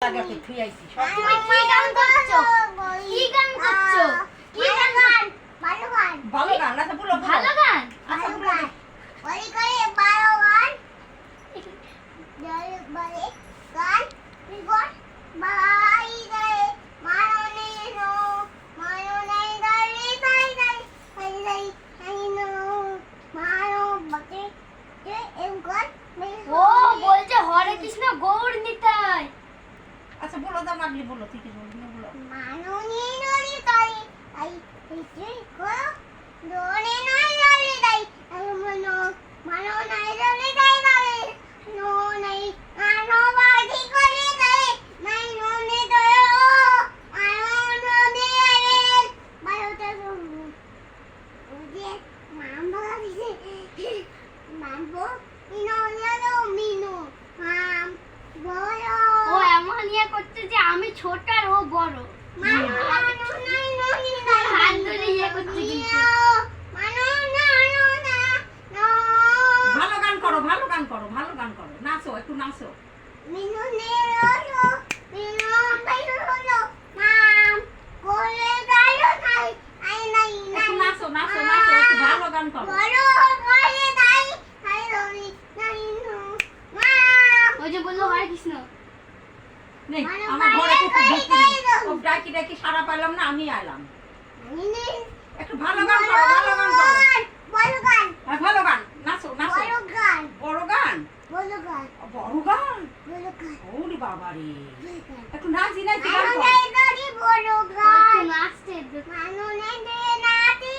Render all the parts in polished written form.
আগে থুই আইছি সব তুমি কি গান করছো? কি গান করছো? কি গান? ভালো গান। ভালো গান না তো বলো ভালো গান। আচ্ছা ভালো বলো গান। ওই করে ভালো গান। জয় বলে গান রিগন বাই রে মারনে নো মারনে গালি তাই তাই তাই তাই তাই নো মারো বকে কে এম গান ও বলছে হরে কৃষ্ণ গৌর নিতাই। আচ্ছা বলো দাও মাগলি বলো ঠিক আছে বলো মাননি নরি তাই আই এই কো দোনে নাই নরি তাই আই মনো মানো নাই নরি তাই তাই নো নাই আনো বাজি করে তাই নাই ননি তাই আনো ননি আরে বায়োটা ওজে মাম্বা দিছে মাম্বো ইনো ইনো মিনু মাম বড় ও এমন ইয়ে করছে যে আমি ছোট আর ও বড় মানো মানো নাই ননি নাই হাত ধরে ইয়ে করছে কিন্তু মানো না নো না নো ভালো গান করো ভালো গান করো নাচো একটু নাচো মিনু নে রো মিনু বাইরো হলো মাম কোলে গায়ো নাই আই নাই একটু নাই নাচো একটু ভালো গান করো বড় কোলে নাই আই রনি নাই নো মাম ওই যে বললো হরে কৃষ্ণ নেই আমার ঘরে একটু ভিতরে ও ডাকি সারা পাইলাম না আমি আইলাম একটু ভালো গান করো বড় গান হ্যাঁ ভালো গান নাচো বড় গান বড় গান বড় গান বড় গান বড় গান ওরে বাবা রে বড় গান একটু নাচি গান করো আনন্দের বড় গান নাচতে আনন্দের নাতি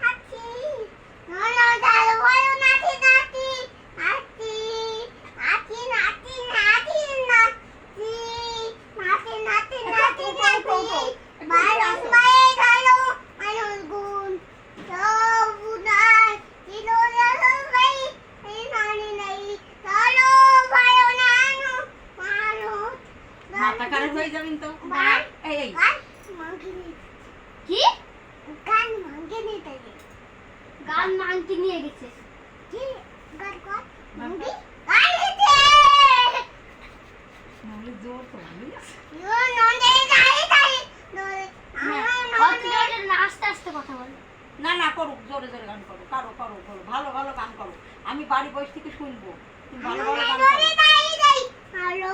আছি ননদার বড় নাতি নাতি আছি আছি নাতি নাতি নাতি নাতি নাতি নাতি নাতি বারং বাই গালো মানুষ গুণ সবুদার ইলোলা ভাই এই নানি নাই চলো ভালো নানো মানো মাথা খারাপ হয়ে যাবেন তো গান এই এই গান মাংকি কি গান মাংকি নিতে গান মাংকি নিয়ে গেছে কি গান কর মাংকি গান নিতে নালে জোর তো ভালোই আছে নো নন্দে যাই তাই নো আস্তে আস্তে কথা বল না করো জোরে গান করো ভালো গান করো আমি বাড়ি বসে থেকে শুনবো তুমি ভালো গান করো ভালো